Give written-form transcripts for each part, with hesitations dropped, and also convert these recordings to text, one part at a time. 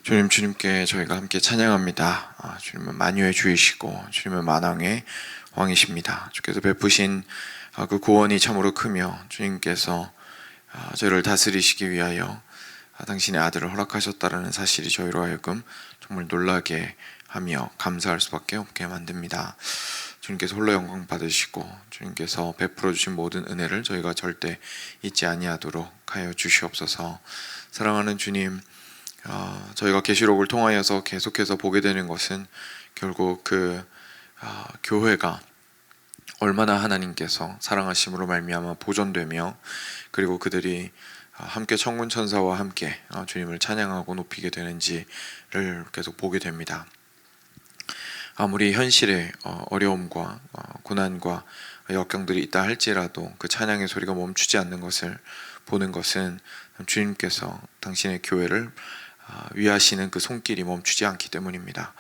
주님께 저희가 함께 찬양합니다. 주님은 만유의 주이시고 주님은 만왕의 왕이십니다. 주께서 베푸신 그 구원이 참으로 크며 주님께서 저희를 다스리시기 위하여 당신의 아들을 허락하셨다라는 사실이 저희로 하여금 정말 놀라게 하며 감사할 수밖에 없게 만듭니다. 주님께서 홀로 영광 받으시고 주님께서 베풀어 주신 모든 은혜를 저희가 절대 잊지 아니하도록 하여 주시옵소서. 사랑하는 주님, 저희가 계시록을 통하여서 계속해서 보게 되는 것은 결국 교회가 얼마나 하나님께서 사랑하심으로 말미암아 보존되며, 그리고 그들이 함께 천군 천사와 함께 주님을 찬양하고 높이게 되는지를 계속 보게 됩니다. 아무리 현실의 어려움과 고난과 역경들이 있다 할지라도 그 찬양의 소리가 멈추지 않는 것을 보는 것은 주님께서 당신의 교회를 위하시는 그 손길이 멈추지 않기 때문입니다.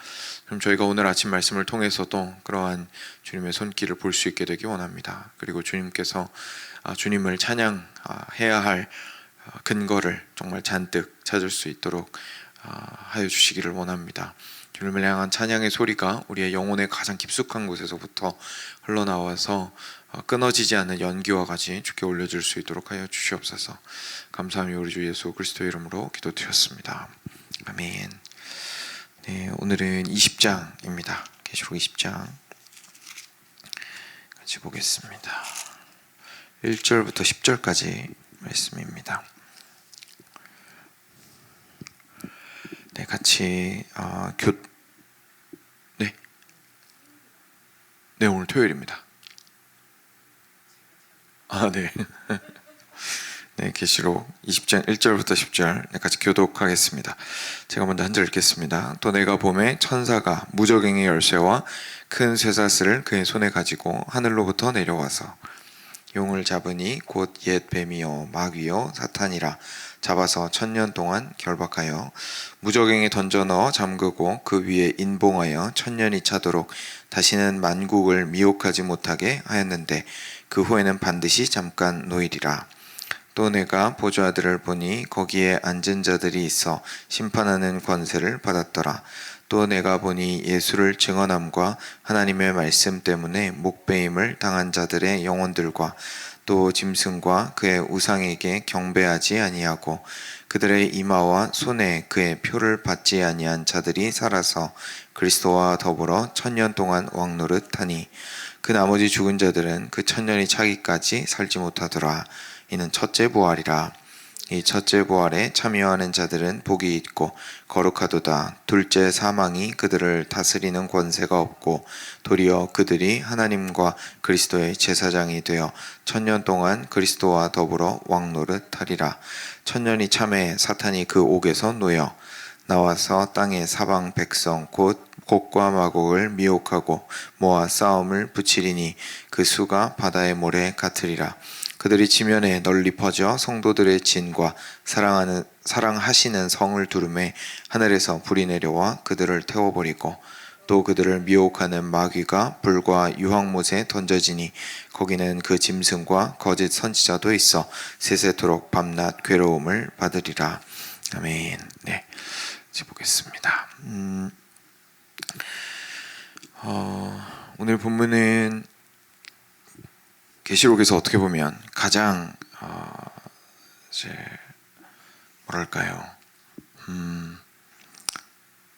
그럼 저희가 오늘 아침 말씀을 통해서도 그러한 주님의 손길을 볼 수 있게 되기 원합니다. 그리고 주님께서 주님을 찬양해야 할 근거를 정말 잔뜩 찾을 수 있도록 하여 주시기를 원합니다. 주님을 향한 찬양의 소리가 우리의 영혼의 가장 깊숙한 곳에서부터 흘러나와서 끊어지지 않는 연기와 같이 주께 올려줄 수 있도록 하여 주시옵소서. 감사하며 우리 주 예수 그리스도의 이름으로 기도드렸습니다. 아멘. 네, 오늘은 20장입니다. 계시록 20장 같이 보겠습니다. 1절부터 10절까지 말씀입니다. 네, 같이 네, 오늘 토요일입니다. 네. 네, 계시록 20장 1절부터 10절 같이 교독하겠습니다. 제가 먼저 한 절 읽겠습니다. 또 내가 보매 천사가 무저갱의 열쇠와 큰 쇠사슬을 그의 손에 가지고 하늘로부터 내려와서 용을 잡으니 곧 옛 뱀이요 마귀요 사탄이라 잡아서 1000년 동안 결박하여 무저갱에 던져 넣어 잠그고 그 위에 인봉하여 1000년이 차도록 다시는 만국을 미혹하지 못하게 하였는데 그 후에는 반드시 잠깐 노일이라. 또 내가 보좌들을 보니 거기에 앉은 자들이 있어 심판하는 권세를 받았더라. 또 내가 보니 예수를 증언함과 하나님의 말씀 때문에 목배임을 당한 자들의 영혼들과 또 짐승과 그의 우상에게 경배하지 아니하고 그들의 이마와 손에 그의 표를 받지 아니한 자들이 살아서 그리스도와 더불어 1000년 동안 왕노릇하니 그 나머지 죽은 자들은 그 1000년이 차기까지 살지 못하더라. 이는 첫째 부활이라. 이 첫째 부활에 참여하는 자들은 복이 있고 거룩하도다. 둘째 사망이 그들을 다스리는 권세가 없고 도리어 그들이 하나님과 그리스도의 제사장이 되어 1000년 동안 그리스도와 더불어 왕노릇하리라. 1000년이 참에 사탄이 그 옥에서 놓여 나와서 땅의 사방 백성 곧 곡과 마곡을 미혹하고 모아 싸움을 붙이리니 그 수가 바다의 모래 같으리라. 그들이 지면에 널리 퍼져 성도들의 진과 사랑하시는 성을 두르매 하늘에서 불이 내려와 그들을 태워버리고 또 그들을 미혹하는 마귀가 불과 유황못에 던져지니 거기는 그 짐승과 거짓 선지자도 있어 세세토록 밤낮 괴로움을 받으리라. 아멘. 네, 이제 보겠습니다. 오늘 본문은 계시록에서 어떻게 보면 가장 뭐랄까요,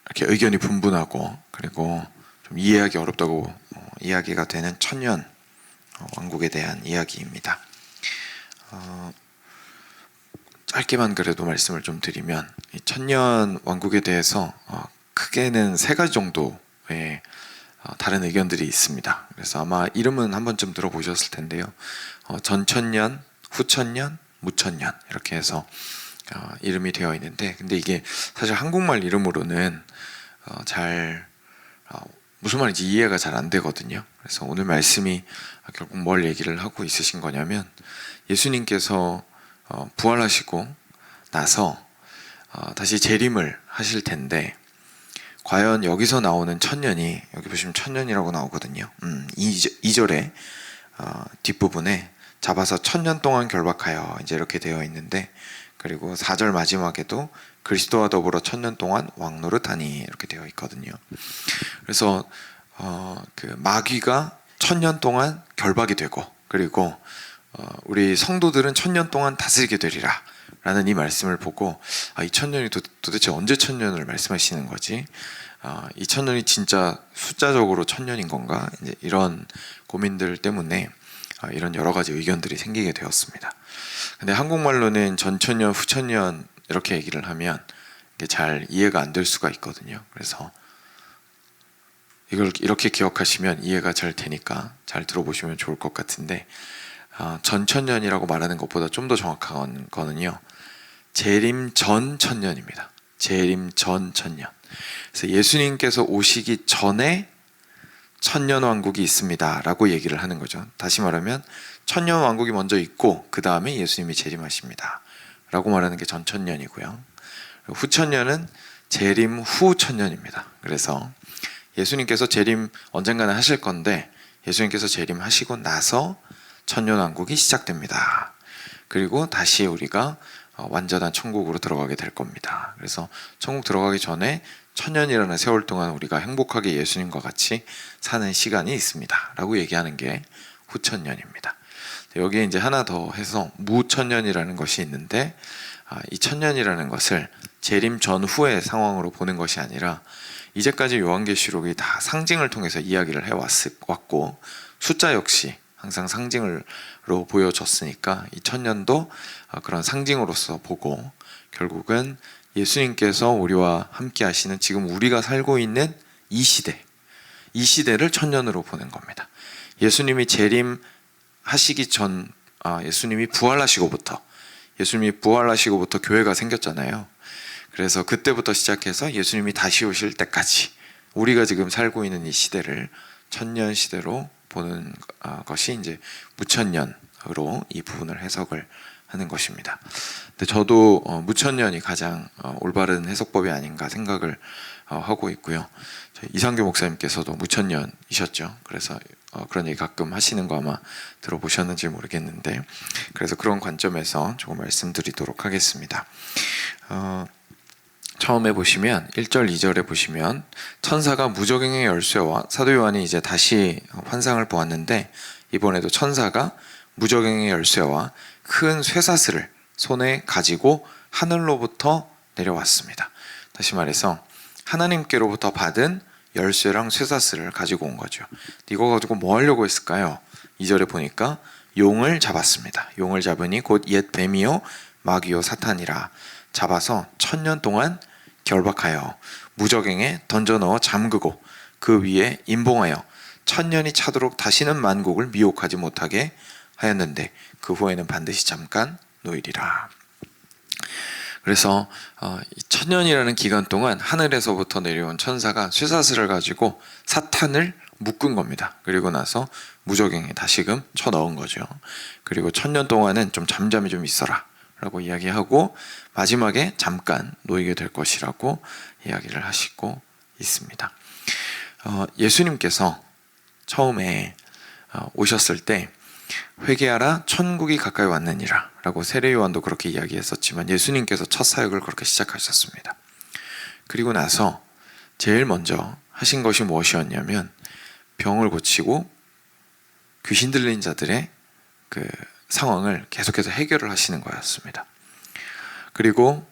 이렇게 의견이 분분하고 그리고 좀 이해하기 어렵다고 이야기가 되는 1000년 왕국에 대한 이야기입니다. 짧게만 그래도 말씀을 좀 드리면 이 1000년 왕국에 대해서 크게는 3가지 정도의 다른 의견들이 있습니다. 그래서 아마 이름은 한 번쯤 들어보셨을 텐데요. 전천년, 후천년, 무천년 이렇게 해서 이름이 되어 있는데, 근데 이게 사실 한국말 이름으로는 무슨 말인지 이해가 잘 안 되거든요. 그래서 오늘 말씀이 결국 뭘 얘기를 하고 있으신 거냐면, 예수님께서 부활하시고 나서 다시 재림을 하실 텐데, 과연 여기서 나오는 1000년이, 여기 보시면 1000년이라고 나오거든요. 2절에 뒷부분에 잡아서 1000년 동안 결박하여 이제 이렇게 되어 있는데, 그리고 4절 마지막에도 그리스도와 더불어 천년 동안 왕노릇하니 이렇게 되어 있거든요. 그래서 그 마귀가 천년 동안 결박이 되고 그리고 우리 성도들은 천년 동안 다스리게 되리라 라는 이 말씀을 보고 이 천년이 도대체 언제 천년을 말씀하시는 거지? 이 천년이 진짜 숫자적으로 천년인 건가? 이제 이런 고민들 때문에 이런 여러 가지 의견들이 생기게 되었습니다. 근데 한국말로는 전천년, 후천년 이렇게 얘기를 하면 이게 잘 이해가 안 될 수가 있거든요. 그래서 이걸 이렇게 기억하시면 이해가 잘 되니까 잘 들어보시면 좋을 것 같은데, 전천년이라고 말하는 것보다 좀 더 정확한 거는요, 재림 전 천년입니다. 재림 전 천년. 그래서 예수님께서 오시기 전에 천년 왕국이 있습니다 라고 얘기를 하는 거죠. 다시 말하면 천년 왕국이 먼저 있고 그 다음에 예수님이 재림하십니다 라고 말하는 게 전천년이고요. 후천년은 재림 후 천년입니다. 그래서 예수님께서 재림 언젠가는 하실 건데 예수님께서 재림하시고 나서 천년 왕국이 시작됩니다. 그리고 다시 우리가 완전한 천국으로 들어가게 될 겁니다. 그래서 천국 들어가기 전에 천년이라는 세월 동안 우리가 행복하게 예수님과 같이 사는 시간이 있습니다 라고 얘기하는 게 후천년입니다. 여기에 이제 하나 더 해서 무천년이라는 것이 있는데, 이 천년이라는 것을 재림 전후의 상황으로 보는 것이 아니라 이제까지 요한계시록이 다 상징을 통해서 이야기를 해왔고 숫자 역시 항상 상징으로 보여졌으니까 이 천년도 그런 상징으로서 보고 결국은 예수님께서 우리와 함께 하시는 지금 우리가 살고 있는 이 시대를 천년으로 보는 겁니다. 예수님이 재림하시기 전, 예수님이 부활하시고부터 교회가 생겼잖아요. 그래서 그때부터 시작해서 예수님이 다시 오실 때까지 우리가 지금 살고 있는 이 시대를 천년 시대로 보는 것이 이제 무천년으로 이 부분을 해석을 하는 것입니다. 근데 저도 무천년이 가장 올바른 해석법이 아닌가 생각을 하고 있고요. 이상교 목사님께서도 무천년이셨죠. 그래서 그런 얘기 가끔 하시는 거 아마 들어보셨는지 모르겠는데, 그래서 그런 관점에서 조금 말씀드리도록 하겠습니다. 처음에 보시면 1절 2절에 보시면 천사가 무저갱의 열쇠와 사도 요한이 이제 다시 환상을 보았는데, 이번에도 천사가 무저갱의 열쇠와 큰 쇠사슬을 손에 가지고 하늘로부터 내려왔습니다. 다시 말해서 하나님께로부터 받은 열쇠랑 쇠사슬을 가지고 온 거죠. 이거 가지고 뭐 하려고 했을까요? 2절에 보니까 용을 잡았습니다. 용을 잡으니 곧 옛 뱀이요 마귀요 사탄이라. 잡아서 천년 동안 결박하여 무저갱에 던져넣어 잠그고 그 위에 임봉하여 천년이 차도록 다시는 만국을 미혹하지 못하게 하였는데 그 후에는 반드시 잠깐 놓이리라. 그래서 이 천년이라는 기간 동안 하늘에서부터 내려온 천사가 쇠사슬을 가지고 사탄을 묶은 겁니다. 그리고 나서 무저갱에 다시금 쳐넣은 거죠. 그리고 천년 동안은 좀 잠잠히 좀 있어라 라고 이야기하고 마지막에 잠깐 놓이게 될 것이라고 이야기를 하시고 있습니다. 예수님께서 처음에 오셨을 때 회개하라 천국이 가까이 왔느니라 라고 세례 요한도 그렇게 이야기했었지만 예수님께서 첫 사역을 그렇게 시작하셨습니다. 그리고 나서 제일 먼저 하신 것이 무엇이었냐면 병을 고치고 귀신 들린 자들의 그 상황을 계속해서 해결을 하시는 거였습니다. 그리고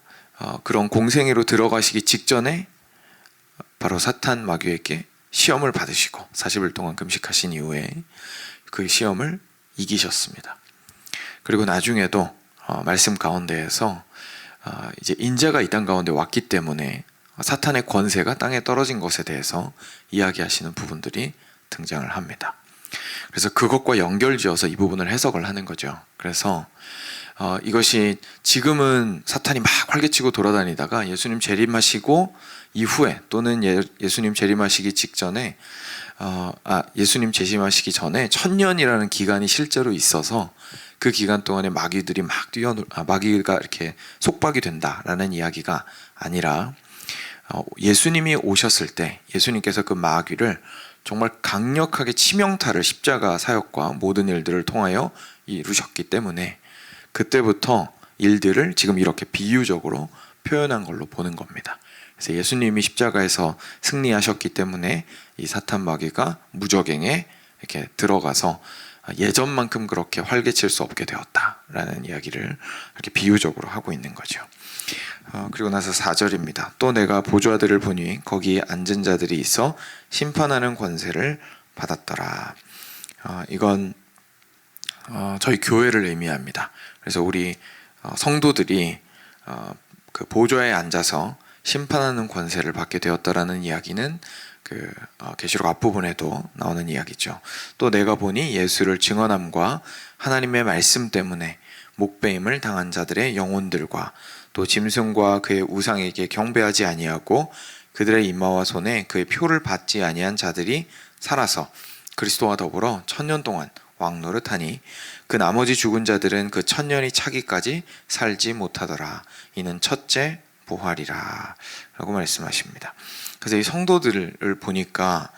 그런 공생애로 들어가시기 직전에 바로 사탄 마귀에게 시험을 받으시고 40일 동안 금식하신 이후에 그 시험을 이기셨습니다. 그리고 나중에도 말씀 가운데에서 이제 인자가 이 땅 가운데 왔기 때문에 사탄의 권세가 땅에 떨어진 것에 대해서 이야기하시는 부분들이 등장을 합니다. 그래서 그것과 연결지어서 이 부분을 해석을 하는 거죠. 그래서 이것이 지금은 사탄이 막 활개치고 돌아다니다가 예수님 재림하시고 이후에 또는 예수님 재림하시기 직전에 예수님 재림하시기 전에 천년이라는 기간이 실제로 있어서 그 기간 동안에 마귀들이 마귀가 이렇게 속박이 된다라는 이야기가 아니라 예수님이 오셨을 때 예수님께서 그 마귀를 정말 강력하게 치명타를 십자가 사역과 모든 일들을 통하여 이루셨기 때문에 그때부터 일들을 지금 이렇게 비유적으로 표현한 걸로 보는 겁니다. 그래서 예수님이 십자가에서 승리하셨기 때문에 이 사탄 마귀가 무적행에 이렇게 들어가서 예전만큼 그렇게 활개칠 수 없게 되었다라는 이야기를 이렇게 비유적으로 하고 있는 거죠. 그리고 나서 4절입니다. 또 내가 보좌들을 보니 거기에 앉은 자들이 있어 심판하는 권세를 받았더라. 이건 저희 교회를 의미합니다. 그래서 우리 성도들이 그 보좌에 앉아서 심판하는 권세를 받게 되었다라는 이야기는 그 계시록 앞부분에도 나오는 이야기죠. 또 내가 보니 예수를 증언함과 하나님의 말씀 때문에 목배임을 당한 자들의 영혼들과 또 짐승과 그의 우상에게 경배하지 아니하고 그들의 이마와 손에 그의 표를 받지 아니한 자들이 살아서 그리스도와 더불어 1000년 동안 왕노릇하니 그 나머지 죽은 자들은 그 1000년이 차기까지 살지 못하더라. 이는 첫째 부활이라 라고 말씀하십니다. 그래서 이 성도들을 보니까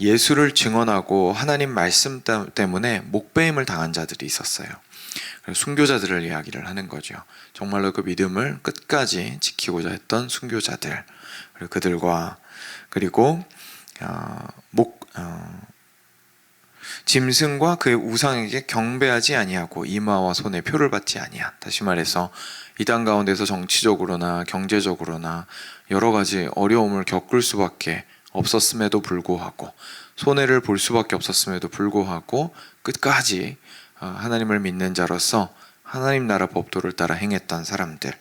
예수를 증언하고 하나님 말씀 때문에 목배임을 당한 자들이 있었어요. 순교자들을 이야기를 하는 거죠. 정말로 그 믿음을 끝까지 지키고자 했던 순교자들, 그리고 그들과 그리고 짐승과 그의 우상에게 경배하지 아니하고 이마와 손에 표를 받지 아니한, 다시 말해서 이 땅 가운데서 정치적으로나 경제적으로나 여러 가지 어려움을 겪을 수밖에 없었음에도 불구하고, 손해를 볼 수밖에 없었음에도 불구하고 끝까지 하나님을 믿는 자로서 하나님 나라 법도를 따라 행했던 사람들,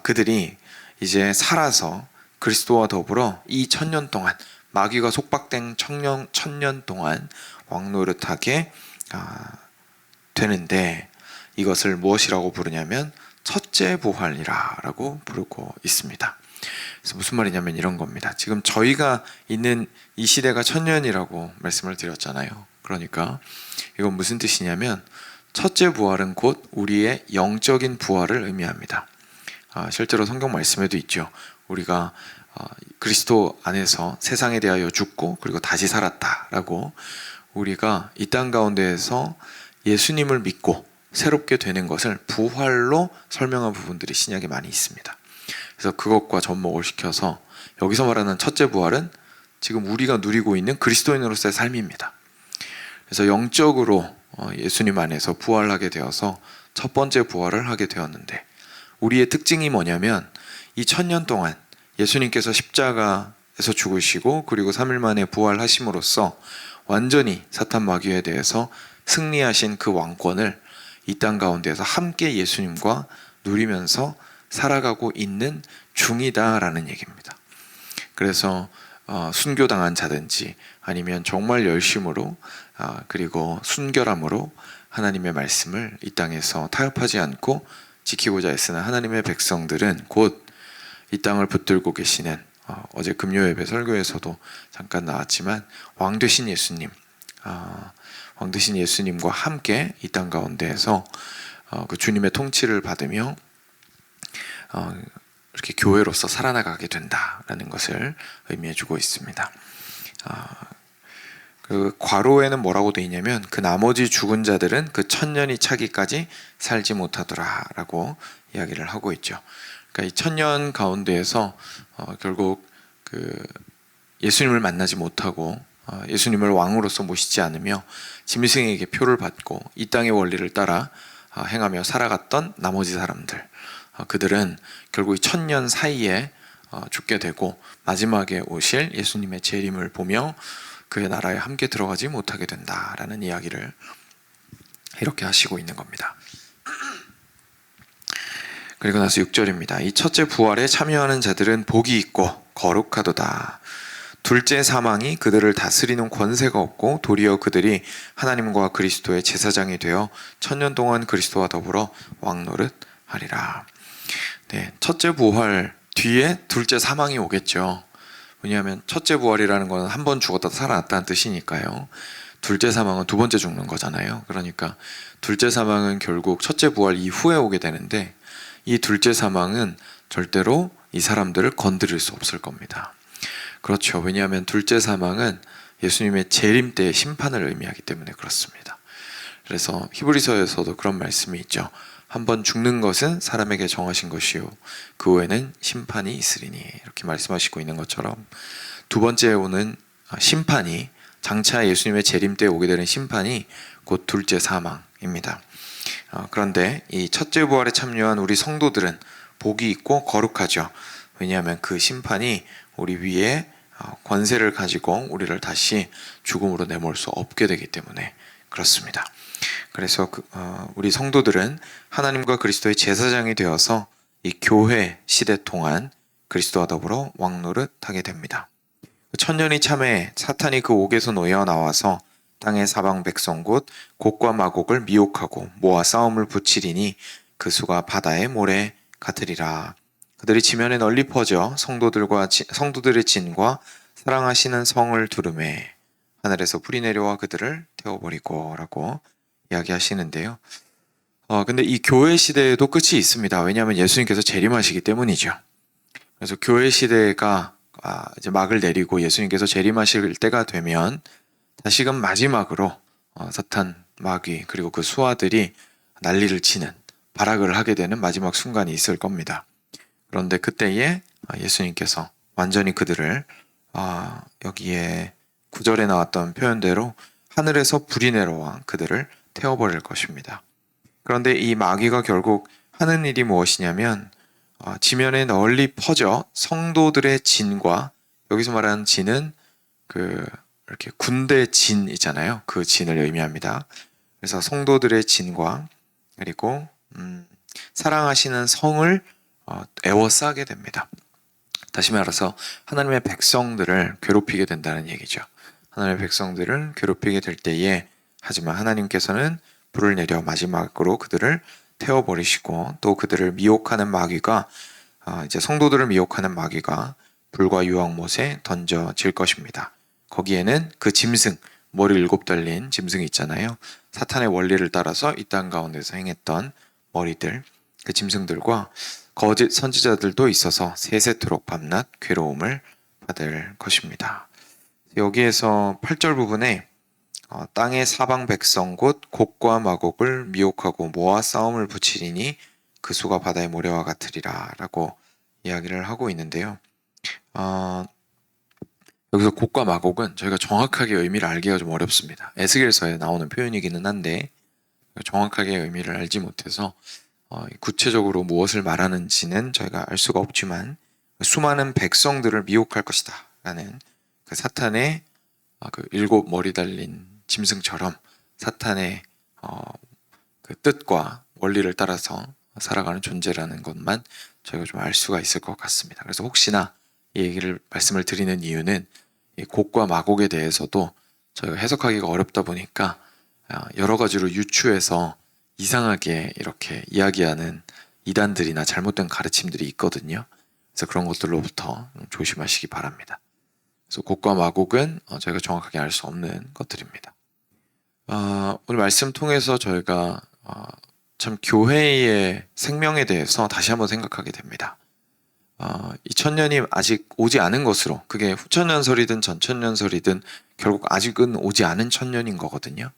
그들이 이제 살아서 그리스도와 더불어 이 1000년 동안, 마귀가 속박된 1000년 동안 왕노릇하게 되는데, 이것을 무엇이라고 부르냐면 첫째 부활이라고 부르고 있습니다. 그래서 무슨 말이냐면 이런 겁니다. 지금 저희가 있는 이 시대가 1000년이라고 말씀을 드렸잖아요. 그러니까 이건 무슨 뜻이냐면 첫째 부활은 곧 우리의 영적인 부활을 의미합니다. 실제로 성경 말씀에도 있죠. 우리가 그리스도 안에서 세상에 대하여 죽고 그리고 다시 살았다라고, 우리가 이 땅 가운데에서 예수님을 믿고 새롭게 되는 것을 부활로 설명한 부분들이 신약에 많이 있습니다. 그래서 그것과 접목을 시켜서 여기서 말하는 첫째 부활은 지금 우리가 누리고 있는 그리스도인으로서의 삶입니다. 그래서 영적으로 예수님 안에서 부활하게 되어서 첫 번째 부활을 하게 되었는데, 우리의 특징이 뭐냐면 이 1000년 동안 예수님께서 십자가에서 죽으시고 그리고 3일 만에 부활하심으로써 완전히 사탄 마귀에 대해서 승리하신 그 왕권을 이 땅 가운데에서 함께 예수님과 누리면서 살아가고 있는 중이다라는 얘기입니다. 그래서 순교당한 자든지 아니면 정말 열심으로 그리고 순결함으로 하나님의 말씀을 이 땅에서 타협하지 않고 지키고자 애쓰는 하나님의 백성들은 곧 이 땅을 붙들고 계시는, 어제 금요 예배 설교에서도 잠깐 나왔지만 왕 되신 예수님, 왕 되신 예수님과 함께 이 땅 가운데에서 그 주님의 통치를 받으며 이렇게 교회로서 살아나가게 된다라는 것을 의미해주고 있습니다. 그 괄호에는 뭐라고 되어 있냐면 그 나머지 죽은 자들은 그 1000년이 차기까지 살지 못하더라라고 이야기를 하고 있죠. 그러니까 이 1000년 가운데에서 결국 그 예수님을 만나지 못하고 예수님을 왕으로서 모시지 않으며 짐승에게 표를 받고 이 땅의 원리를 따라 행하며 살아갔던 나머지 사람들, 그들은 결국 이 1000년 사이에 죽게 되고 마지막에 오실 예수님의 재림을 보며 그의 나라에 함께 들어가지 못하게 된다라는 이야기를 이렇게 하시고 있는 겁니다. 그리고 나서 6절입니다. 이 첫째 부활에 참여하는 자들은 복이 있고 거룩하도다. 둘째 사망이 그들을 다스리는 권세가 없고 도리어 그들이 하나님과 그리스도의 제사장이 되어 1000년 동안 그리스도와 더불어 왕노릇하리라. 네, 첫째 부활 뒤에 둘째 사망이 오겠죠. 왜냐하면 첫째 부활이라는 것은 한 번 죽었다 살아났다는 뜻이니까요. 둘째 사망은 두 번째 죽는 거잖아요. 그러니까 둘째 사망은 결국 첫째 부활 이후에 오게 되는데, 이 둘째 사망은 절대로 이 사람들을 건드릴 수 없을 겁니다. 그렇죠. 왜냐하면 둘째 사망은 예수님의 재림 때의 심판을 의미하기 때문에 그렇습니다. 그래서 히브리서에서도 그런 말씀이 있죠. 한번 죽는 것은 사람에게 정하신 것이요 그 후에는 심판이 있으리니 이렇게 말씀하시고 있는 것처럼 두 번째 오는 심판이 장차 예수님의 재림 때 오게 되는 심판이 곧 둘째 사망입니다. 그런데 이 첫째 부활에 참여한 우리 성도들은 복이 있고 거룩하죠. 왜냐하면 그 심판이 우리 위에 권세를 가지고 우리를 다시 죽음으로 내몰 수 없게 되기 때문에 그렇습니다. 그래서 우리 성도들은 하나님과 그리스도의 제사장이 되어서 이 교회 시대 동안 그리스도와 더불어 왕노릇하게 됩니다. 천년이 참에 사탄이 그 옥에서 놓여 나와서 땅의 사방 백성 곧 곡과 마곡을 미혹하고 모아 싸움을 붙이리니 그 수가 바다의 모래 같으리라. 그들이 지면에 널리 퍼져 성도들의 진과 사랑하시는 성을 두르매 하늘에서 불이 내려와 그들을 태워버리고 라고 이야기하시는데요. 근데 이 교회 시대에도 끝이 있습니다. 왜냐하면 예수님께서 재림하시기 때문이죠. 그래서 교회 시대가 이제 막을 내리고 예수님께서 재림하실 때가 되면 다시금 마지막으로 사탄, 마귀 그리고 그 수하들이 난리를 치는 발악을 하게 되는 마지막 순간이 있을 겁니다. 그런데 그때에 예수님께서 완전히 그들을 여기에 9절에 나왔던 표현대로 하늘에서 불이 내려와 그들을 태워버릴 것입니다. 그런데 이 마귀가 결국 하는 일이 무엇이냐면 지면에 널리 퍼져 성도들의 진과 여기서 말하는 진은 이렇게 군대 진이잖아요. 그 진을 의미합니다. 그래서 성도들의 진과 그리고 사랑하시는 성을 에워싸게 됩니다. 다시 말해서 하나님의 백성들을 괴롭히게 된다는 얘기죠. 하나님의 백성들을 괴롭히게 될 때에 하지만 하나님께서는 불을 내려 마지막으로 그들을 태워버리시고 또 그들을 미혹하는 마귀가 이제 성도들을 미혹하는 마귀가 불과 유황못에 던져질 것입니다. 거기에는 그 짐승, 머리 7 달린 짐승이 있잖아요. 사탄의 원리를 따라서 이 땅 가운데서 행했던 머리들, 그 짐승들과 거짓 선지자들도 있어서 세세토록 밤낮 괴로움을 받을 것입니다. 여기에서 8절 부분에 땅의 사방 백성 곧 곡과 마곡을 미혹하고 모아 싸움을 붙이리니 그 수가 바다의 모래와 같으리라 라고 이야기를 하고 있는데요. 여기서 곡과 마곡은 저희가 정확하게 의미를 알기가 좀 어렵습니다. 에스겔서에 나오는 표현이기는 한데 정확하게 의미를 알지 못해서 구체적으로 무엇을 말하는지는 저희가 알 수가 없지만 수많은 백성들을 미혹할 것이다 라는 그 사탄의 그 7 머리 달린 짐승처럼 사탄의 그 뜻과 원리를 따라서 살아가는 존재라는 것만 저희가 좀 알 수가 있을 것 같습니다. 그래서 혹시나 이 말씀을 드리는 이유는 이 곡과 마곡에 대해서도 저희가 해석하기가 어렵다 보니까 여러 가지로 유추해서 이상하게 이렇게 이야기하는 이단들이나 잘못된 가르침들이 있거든요. 그래서 그런 것들로부터 조심하시기 바랍니다. 그래서 곡과 마곡은 저희가 정확하게 알 수 없는 것들입니다. 오늘 말씀 통해서 저희가 참 교회의 생명에 대해서 다시 한번 생각하게 됩니다. 이 천년이 아직 오지 않은 것으로 그게 후천년설이든 전천년설이든 결국 아직은 오지 않은 천년인 거거든요.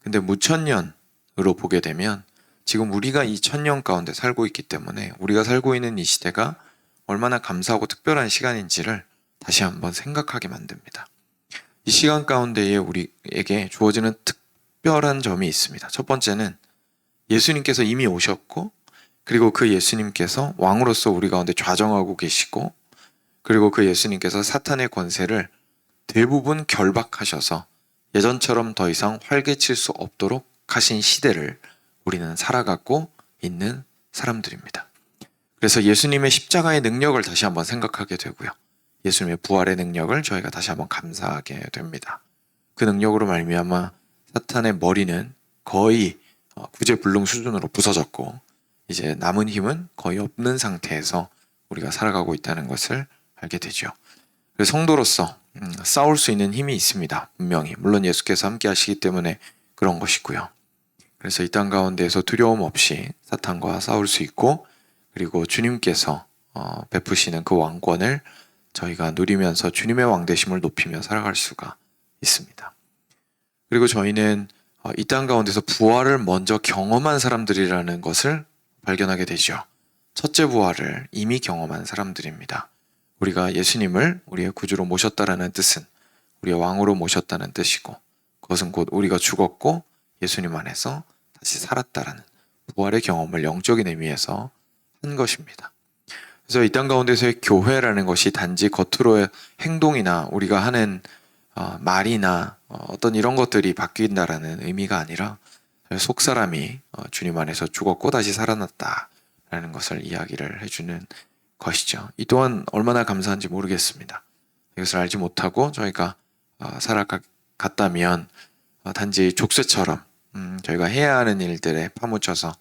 근데 무천년으로 보게 되면 지금 우리가 이 천년 가운데 살고 있기 때문에 우리가 살고 있는 이 시대가 얼마나 감사하고 특별한 시간인지를 다시 한번 생각하게 만듭니다. 이 시간 가운데에 우리에게 주어지는 특별한 점이 있습니다. 첫 번째는 예수님께서 이미 오셨고 그리고 그 예수님께서 왕으로서 우리 가운데 좌정하고 계시고 그리고 그 예수님께서 사탄의 권세를 대부분 결박하셔서 예전처럼 더 이상 활개칠 수 없도록 하신 시대를 우리는 살아가고 있는 사람들입니다. 그래서 예수님의 십자가의 능력을 다시 한번 생각하게 되고요. 예수님의 부활의 능력을 저희가 다시 한번 감사하게 됩니다. 그 능력으로 말미암아 사탄의 머리는 거의 구제불능 수준으로 부서졌고 이제 남은 힘은 거의 없는 상태에서 우리가 살아가고 있다는 것을 알게 되죠. 그래서 성도로서 싸울 수 있는 힘이 있습니다. 분명히. 물론 예수께서 함께 하시기 때문에 그런 것이고요. 그래서 이 땅 가운데에서 두려움 없이 사탄과 싸울 수 있고 그리고 주님께서 베푸시는 그 왕권을 저희가 누리면서 주님의 왕되심을 높이며 살아갈 수가 있습니다. 그리고 저희는 이 땅 가운데서 부활을 먼저 경험한 사람들이라는 것을 발견하게 되죠. 첫째 부활을 이미 경험한 사람들입니다. 우리가 예수님을 우리의 구주로 모셨다라는 뜻은 우리의 왕으로 모셨다는 뜻이고, 그것은 곧 우리가 죽었고 예수님 안에서 다시 살았다라는 부활의 경험을 영적인 의미에서 한 것입니다. 그래서 이 땅 가운데서의 교회라는 것이 단지 겉으로의 행동이나 우리가 하는 말이나 어떤 이런 것들이 바뀐다라는 의미가 아니라 속사람이 주님 안에서 죽었고 다시 살아났다라는 것을 이야기를 해주는 것이죠. 이 또한 얼마나 감사한지 모르겠습니다. 이것을 알지 못하고 저희가 살아갔다면 단지 족쇄처럼 저희가 해야 하는 일들에 파묻혀서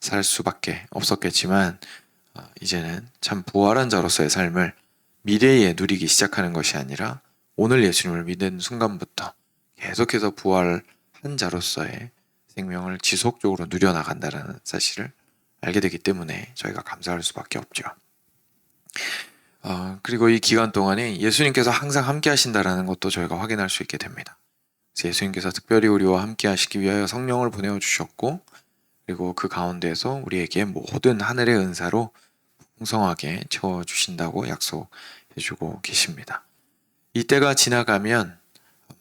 살 수밖에 없었겠지만, 이제는 참 부활한 자로서의 삶을 미래에 누리기 시작하는 것이 아니라 오늘 예수님을 믿는 순간부터 계속해서 부활한 자로서의 생명을 지속적으로 누려나간다는 사실을 알게 되기 때문에 저희가 감사할 수밖에 없죠. 그리고 이 기간 동안에 예수님께서 항상 함께 하신다라는 것도 저희가 확인할 수 있게 됩니다. 그래서 예수님께서 특별히 우리와 함께 하시기 위하여 성령을 보내어 주셨고, 그리고 그 가운데에서 우리에게 모든 하늘의 은사로 풍성하게 채워주신다고 약속해주고 계십니다. 이때가 지나가면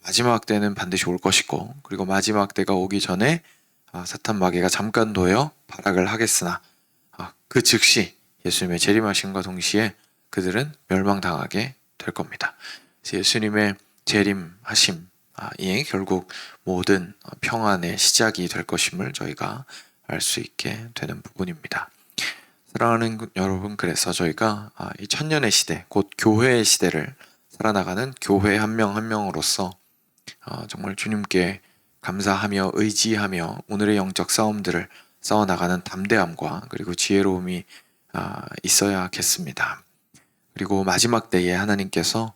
마지막 때는 반드시 올 것이고, 그리고 마지막 때가 오기 전에 사탄 마귀가 잠깐 놓여 발악을 하겠으나 그 즉시 예수님의 재림하심과 동시에 그들은 멸망당하게 될 겁니다. 그래서 예수님의 재림하심이 결국 모든 평안의 시작이 될 것임을 저희가 알 수 있게 되는 부분입니다. 사랑하는 여러분, 그래서 저희가 이 천년의 시대, 곧 교회의 시대를 살아나가는 교회 한 명 한 명으로서 정말 주님께 감사하며 의지하며 오늘의 영적 싸움들을 싸워나가는 담대함과 그리고 지혜로움이 있어야겠습니다. 그리고 마지막 때에 하나님께서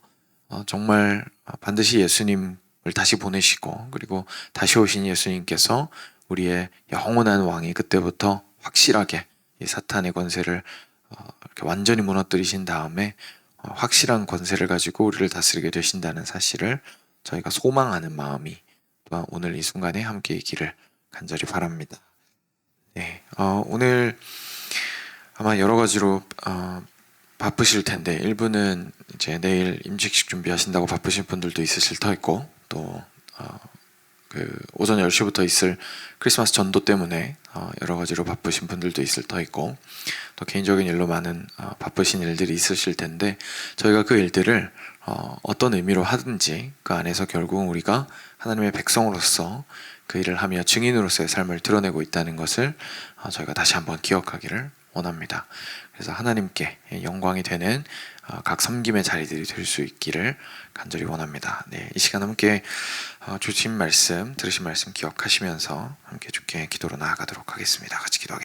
정말 반드시 예수님을 다시 보내시고, 그리고 다시 오신 예수님께서 우리의 영원한 왕이 그때부터 확실하게 이 사탄의 권세를 이렇게 완전히 무너뜨리신 다음에 확실한 권세를 가지고 우리를 다스리게 되신다는 사실을 저희가 소망하는 마음이 또한 오늘 이 순간에 함께 있기를 간절히 바랍니다. 네, 오늘 아마 여러 가지로 바쁘실 텐데, 일부는 이제 내일 임직식 준비하신다고 바쁘신 분들도 있으실 터있고, 또 오전 10시부터 있을 크리스마스 전도 때문에 여러 가지로 바쁘신 분들도 있을 터있고, 또 개인적인 일로 많은 바쁘신 일들이 있으실 텐데, 저희가 그 일들을 어떤 의미로 하든지 그 안에서 결국 우리가 하나님의 백성으로서 그 일을 하며 증인으로서의 삶을 드러내고 있다는 것을 저희가 다시 한번 기억하기를 원합니다. 그래서 하나님께 영광이 되는 각 섬김의 자리들이 될 수 있기를 간절히 원합니다. 네, 이 시간 함께 주신 말씀, 들으신 말씀 기억하시면서 함께 주께 기도로 나아가도록 하겠습니다. 같이 기도하겠습니다.